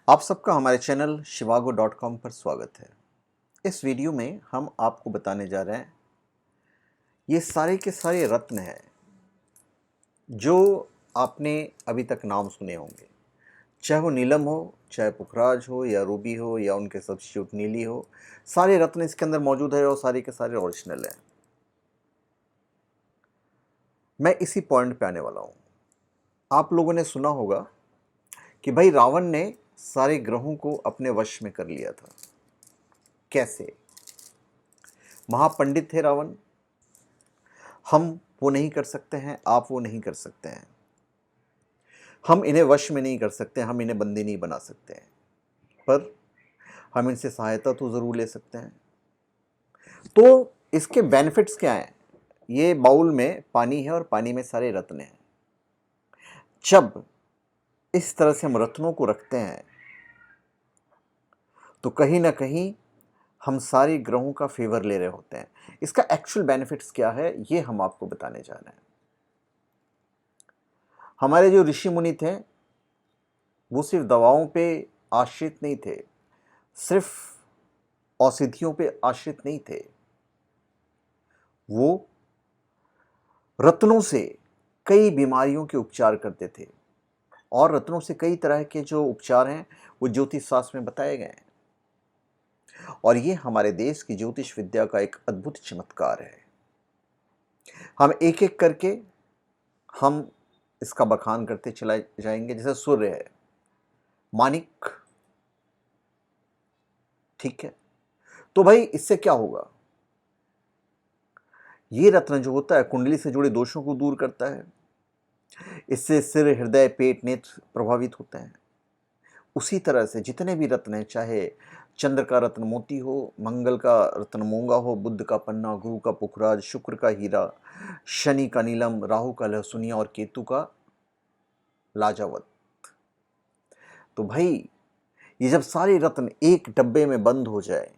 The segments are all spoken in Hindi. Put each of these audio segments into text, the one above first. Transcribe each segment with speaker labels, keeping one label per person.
Speaker 1: आप सबका हमारे चैनल shivago.com पर स्वागत है। इस वीडियो में हम आपको बताने जा रहे हैं ये सारे के सारे रत्न हैं जो आपने अभी तक नाम सुने होंगे, चाहे वो नीलम हो, चाहे पुखराज हो या रूबी हो या उनके सब्स्टिट्यूट नीली हो। सारे रत्न इसके अंदर मौजूद है और सारे के सारे ओरिजिनल हैं। मैं इसी पॉइंट पे आने वाला हूँ। आप लोगों ने सुना होगा कि भाई रावण ने सारे ग्रहों को अपने वश में कर लिया था। कैसे? महापंडित थे रावण। हम वो नहीं कर सकते हैं, आप वो नहीं कर सकते हैं। हम इन्हें वश में नहीं कर सकते, हम इन्हें बंदी नहीं बना सकते हैं, पर हम इनसे सहायता तो ज़रूर ले सकते हैं। तो इसके बेनिफिट्स क्या हैं? ये बाउल में पानी है और पानी में सारे रत्न हैं। जब इस तरह से हम रत्नों को रखते हैं तो कहीं ना कहीं हम सारे ग्रहों का फेवर ले रहे होते हैं। इसका एक्चुअल बेनिफिट्स क्या है ये हम आपको बताने जा रहे हैं। हमारे जो ऋषि मुनि थे वो सिर्फ दवाओं पे आश्रित नहीं थे, सिर्फ औषधियों पे आश्रित नहीं थे। वो रत्नों से कई बीमारियों के उपचार करते थे और रत्नों से कई तरह के जो उपचार हैं वो ज्योतिष शास्त्र में बताए गए हैं। और ये हमारे देश की ज्योतिष विद्या का एक अद्भुत चमत्कार है। हम एक एक करके हम इसका बखान करते चलाए जाएंगे। जैसे सूर्य है, मानिक, ठीक है, तो भाई इससे क्या होगा? ये रत्न जो होता है कुंडली से जुड़े दोषों को दूर करता है। इससे सिर, हृदय, पेट, नेत्र प्रभावित होते हैं। उसी तरह से जितने भी रत्न हैं, चाहे चंद्र का रत्न मोती हो, मंगल का रत्न मूंगा हो, बुद्ध का पन्ना, गुरु का पुखराज, शुक्र का हीरा, शनि का नीलम, राहु का लहसुनिया और केतु का लाजावत, तो भाई ये जब सारे रत्न एक डब्बे में बंद हो जाए,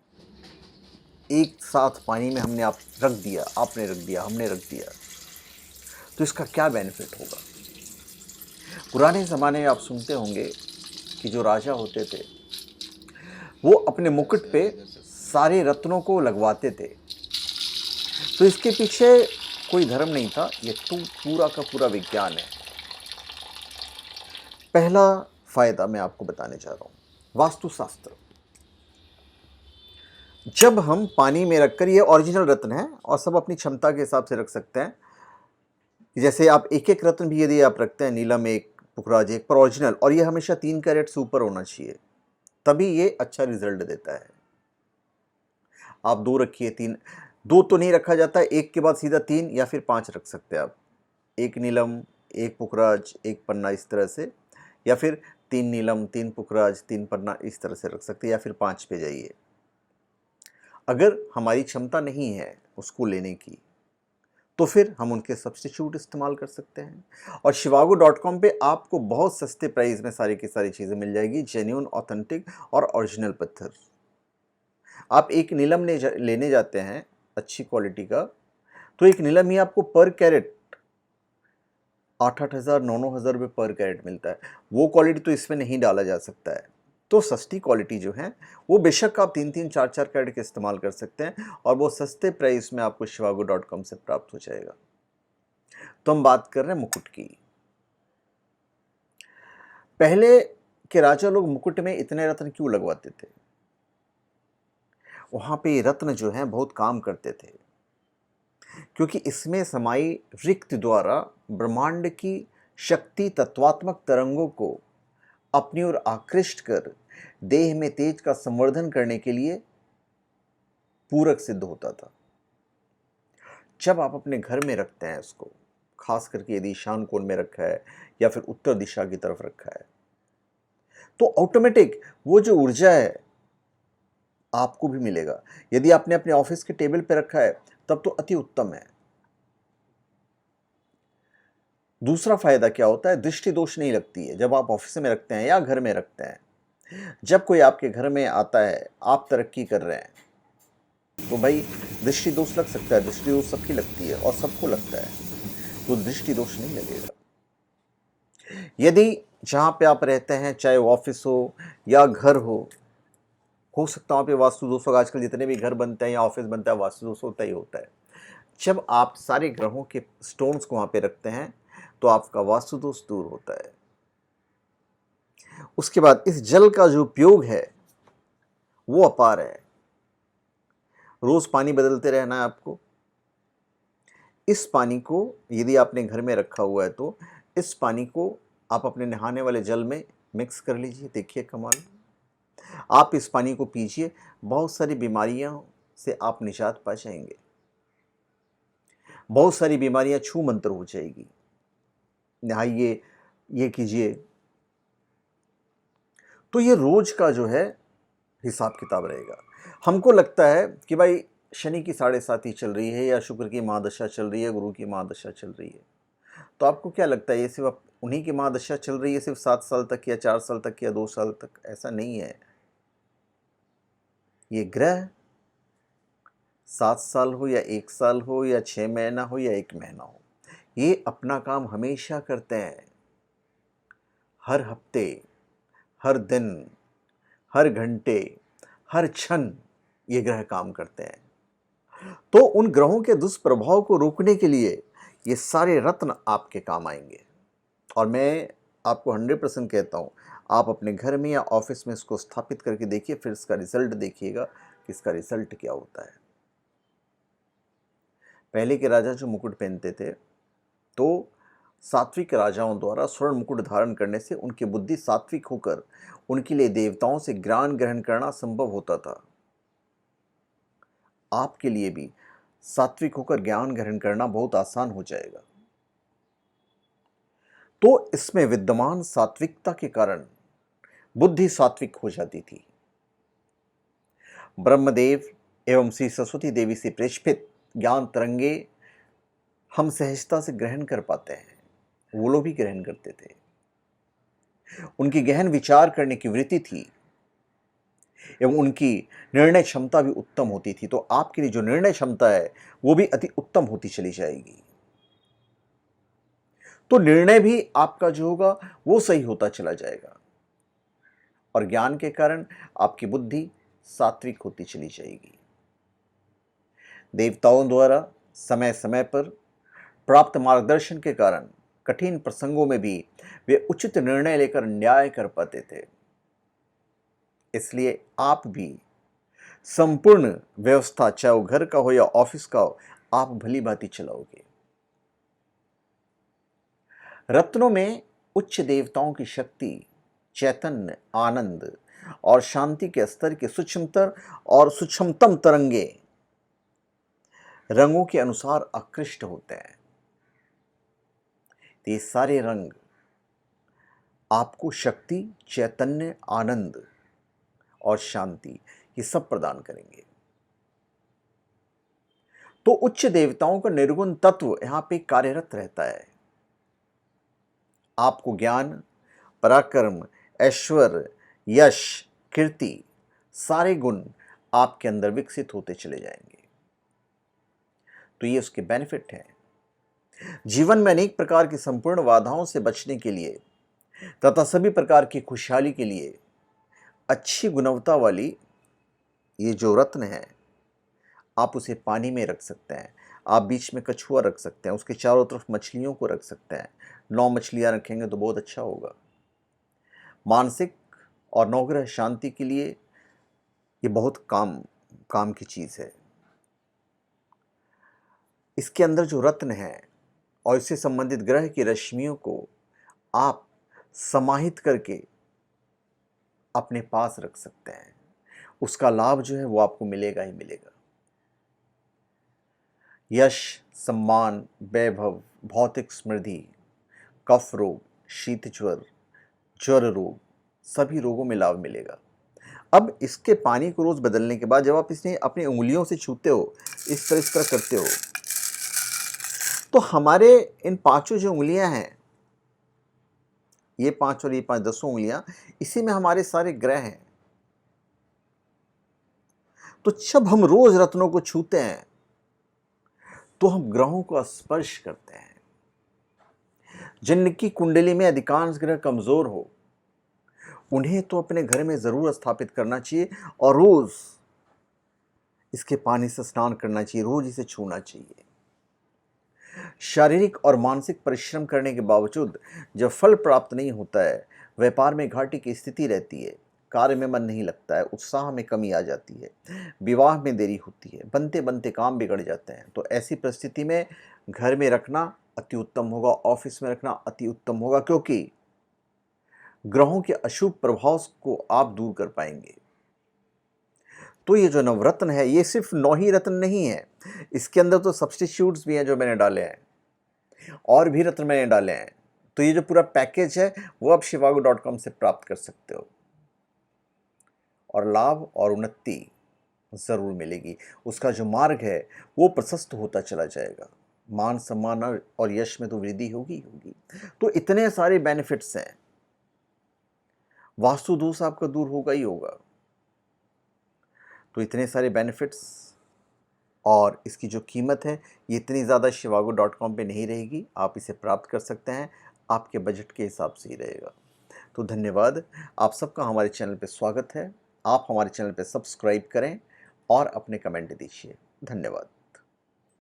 Speaker 1: एक साथ पानी में हमने आप रख दिया, आपने रख दिया, हमने रख दिया, तो इसका क्या बेनिफिट होगा? पुराने ज़माने में आप सुनते होंगे कि जो राजा होते थे वो अपने मुकुट पे सारे रत्नों को लगवाते थे। तो इसके पीछे कोई धर्म नहीं था, ये तो पूरा का पूरा विज्ञान है। पहला फायदा मैं आपको बताने जा रहा हूं, वास्तुशास्त्र। जब हम पानी में रखकर, ये ओरिजिनल रत्न है और सब अपनी क्षमता के हिसाब से रख सकते हैं। जैसे आप एक एक रत्न भी यदि आप रखते हैं, नीलम एक, पुखराज एक, पर ओरिजिनल, और ये हमेशा 3 कैरेट से ऊपर होना चाहिए, तभी ये अच्छा रिजल्ट देता है। आप 2 रखिए, 3, 2 तो नहीं रखा जाता, एक के बाद सीधा 3 या फिर 5 रख सकते हैं आप। एक नीलम, एक पुखराज, एक पन्ना, इस तरह से, या फिर 3 नीलम, 3 पुखराज, 3 पन्ना, इस तरह से रख सकते हैं, या फिर 5 पे जाइए। अगर हमारी क्षमता नहीं है उसको लेने की तो फिर हम उनके सब्स्टिट्यूट इस्तेमाल कर सकते हैं। और shivago.com पे आपको बहुत सस्ते प्राइस में सारी की सारी चीज़ें मिल जाएगी, जेन्युइन, ऑथेंटिक और ओरिजिनल पत्थर। आप एक नीलम लेने जाते हैं अच्छी क्वालिटी का, तो एक नीलम ही आपको पर कैरेट 8-8 हज़ार, 9-9 हज़ार रुपये पर कैरेट मिलता है। वो क्वालिटी तो इसमें नहीं डाला जा सकता है। तो सस्ती क्वालिटी जो है वो बेशक आप 3-3, 4-4 कैरेट के इस्तेमाल कर सकते हैं और वो सस्ते प्राइस में आपको shivago.com से प्राप्त हो जाएगा। तो हम बात कर रहे हैं मुकुट की। पहले के राजा लोग मुकुट में इतने रत्न क्यों लगवाते थे? वहाँ पे ये रत्न जो हैं बहुत काम करते थे, क्योंकि इसमें समाई रिक्त द्वारा ब्रह्मांड की शक्ति तत्वात्मक तरंगों को अपनी ओर आकृष्ट कर देह में तेज का संवर्धन करने के लिए पूरक सिद्ध होता था। जब आप अपने घर में रखते हैं इसको, खास करके यदि ईशान कोण में रखा है या फिर उत्तर दिशा की तरफ रखा है, तो ऑटोमेटिक वो जो ऊर्जा है आपको भी मिलेगा। यदि आपने अपने ऑफिस के टेबल पे रखा है तब तो अति उत्तम है। दूसरा फायदा क्या होता है? दृष्टि दोष नहीं लगती है जब आप ऑफिस में रखते हैं या घर में रखते हैं। जब कोई आपके घर में आता है, आप तरक्की कर रहे हैं, तो भाई दृष्टि दोष लग सकता है। दृष्टि दोष सबकी लगती है और सबको लगता है, तो दृष्टि दोष नहीं लगेगा। यदि जहाँ पे आप रहते हैं, चाहे वो ऑफिस हो या घर हो सकता है वहाँ पे वास्तु दोष होगा। आजकल जितने भी घर बनते हैं या ऑफिस बनता है, वास्तु दोष होता ही होता है। जब आप सारे ग्रहों के स्टोन्स को वहाँ पे रखते हैं तो आपका वास्तु दोष दूर होता है। उसके बाद इस जल का जो उपयोग है वो अपार है। रोज पानी बदलते रहना है आपको। इस पानी को यदि आपने घर में रखा हुआ है तो इस पानी को आप अपने नहाने वाले जल में मिक्स कर लीजिए। देखिए कमाल, आप इस पानी को पीजिए, बहुत सारी बीमारियों से आप निजात पा जाएंगे। बहुत सारी बीमारियां छू मंतर हो जाएगी। नहाइए, ये कीजिए। तो ये रोज का जो है हिसाब किताब रहेगा। हमको लगता है कि भाई शनि की 7.5 चल रही है या शुक्र की महादशा चल रही है, गुरु की महादशा चल रही है। तो आपको क्या लगता है ये सिर्फ उन्हीं की महादशा चल रही है, सिर्फ 7 साल तक या 4 साल तक या 2 साल तक? ऐसा नहीं है। ये ग्रह 7 साल हो या 1 साल हो या 6 महीना हो या 1 महीना हो, ये अपना काम हमेशा करते हैं। हर हफ्ते, हर दिन, हर घंटे, हर क्षण ये ग्रह काम करते हैं। तो उन ग्रहों के दुष्प्रभाव को रोकने के लिए ये सारे रत्न आपके काम आएंगे। और मैं आपको 100% कहता हूँ, आप अपने घर में या ऑफिस में इसको स्थापित करके देखिए, फिर इसका रिजल्ट देखिएगा कि इसका रिजल्ट क्या होता है। पहले के राजा जो मुकुट पहनते थे तो सात्विक राजाओं द्वारा स्वर्ण मुकुट धारण करने से उनकी बुद्धि सात्विक होकर उनके लिए देवताओं से ज्ञान ग्रहण करना संभव होता था। आपके लिए भी सात्विक होकर ज्ञान ग्रहण करना बहुत आसान हो जाएगा। तो इसमें विद्यमान सात्विकता के कारण बुद्धि सात्विक हो जाती थी। ब्रह्मदेव एवं श्री सरस्वती देवी से प्रेषित ज्ञान तरंगे हम सहजता से ग्रहण कर पाते हैं, वो लोग भी ग्रहण करते थे। उनकी गहन विचार करने की वृत्ति थी एवं उनकी निर्णय क्षमता भी उत्तम होती थी। तो आपके लिए जो निर्णय क्षमता है वो भी अति उत्तम होती चली जाएगी। तो निर्णय भी आपका जो होगा वो सही होता चला जाएगा और ज्ञान के कारण आपकी बुद्धि सात्विक होती चली जाएगी। देवताओं द्वारा समय समय पर प्राप्त मार्गदर्शन के कारण कठिन प्रसंगों में भी वे उचित निर्णय लेकर न्याय कर पाते थे। इसलिए आप भी संपूर्ण व्यवस्था, चाहे वो घर का हो या ऑफिस का हो, आप भली भांति चलाओगे। रत्नों में उच्च देवताओं की शक्ति, चैतन्य, आनंद और शांति के स्तर के सूक्ष्मतर और सूक्ष्मतम तरंगे रंगों के अनुसार आकृष्ट होते हैं। ये सारे रंग आपको शक्ति, चैतन्य, आनंद और शांति ये सब प्रदान करेंगे। तो उच्च देवताओं का निर्गुण तत्व यहां पे कार्यरत रहता है। आपको ज्ञान, पराक्रम, ऐश्वर्य, यश, कीर्ति सारे गुण आपके अंदर विकसित होते चले जाएंगे। तो ये उसके बेनिफिट है। जीवन में अनेक प्रकार की संपूर्ण बाधाओं से बचने के लिए तथा सभी प्रकार की खुशहाली के लिए अच्छी गुणवत्ता वाली ये जो रत्न है, आप उसे पानी में रख सकते हैं। आप बीच में कछुआ रख सकते हैं, उसके चारों तरफ मछलियों को रख सकते हैं। 9 मछलियां रखेंगे तो बहुत अच्छा होगा। मानसिक और नवग्रह शांति के लिए ये बहुत काम की चीज़ है। इसके अंदर जो रत्न है और इससे संबंधित ग्रह की रश्मियों को आप समाहित करके अपने पास रख सकते हैं। उसका लाभ जो है वो आपको मिलेगा ही मिलेगा। यश, सम्मान, वैभव, भौतिक समृद्धि, कफ रोग, शीत ज्वर, ज्वर रोग, सभी रोगों में लाभ मिलेगा। अब इसके पानी को रोज बदलने के बाद जब आप इसे अपनी उंगलियों से छूते हो, इस तरह करते हो, तो हमारे इन 5 जो उंगलियां हैं, ये 5 और ये 5, 10 उंगलियां, इसी में हमारे सारे ग्रह हैं। तो जब हम रोज रत्नों को छूते हैं तो हम ग्रहों को स्पर्श करते हैं। जिनकी कुंडली में अधिकांश ग्रह कमजोर हो, उन्हें तो अपने घर में जरूर स्थापित करना चाहिए और रोज इसके पानी से स्नान करना चाहिए, रोज इसे छूना चाहिए। शारीरिक और मानसिक परिश्रम करने के बावजूद जब फल प्राप्त नहीं होता है, व्यापार में घाटे की स्थिति रहती है, कार्य में मन नहीं लगता है, उत्साह में कमी आ जाती है, विवाह में देरी होती है, बनते बनते काम बिगड़ जाते हैं, तो ऐसी परिस्थिति में घर में रखना अति उत्तम होगा, ऑफिस में रखना अति उत्तम होगा, क्योंकि ग्रहों के अशुभ प्रभाव को आप दूर कर पाएंगे। तो ये जो नवरत्न है, ये सिर्फ 9 ही रत्न नहीं है, इसके अंदर तो सब्स्टिट्यूट्स भी हैं जो मैंने डाले हैं, और भी रत्न मैंने डाले हैं। तो ये जो पूरा पैकेज है वो आप shivago.com से प्राप्त कर सकते हो और लाभ और उन्नति ज़रूर मिलेगी। उसका जो मार्ग है वो प्रशस्त होता चला जाएगा, मान सम्मान और यश में तो वृद्धि होगी होगी। तो इतने सारे बेनिफिट्स हैं, वास्तु दोष आपका दूर होगा ही होगा। तो इतने सारे बेनिफिट्स और इसकी जो कीमत है ये इतनी ज़्यादा shivago.com पे नहीं रहेगी, आप इसे प्राप्त कर सकते हैं, आपके बजट के हिसाब से ही रहेगा। तो धन्यवाद, आप सबका हमारे चैनल पे स्वागत है। आप हमारे चैनल पे सब्सक्राइब करें और अपने कमेंट दीजिए। धन्यवाद।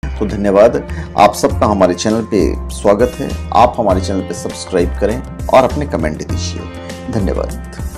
Speaker 1: तो धन्यवाद, आप सबका हमारे चैनल पे स्वागत है। आप हमारे चैनल पे सब्सक्राइब करें और अपने कमेंट दीजिए। धन्यवाद।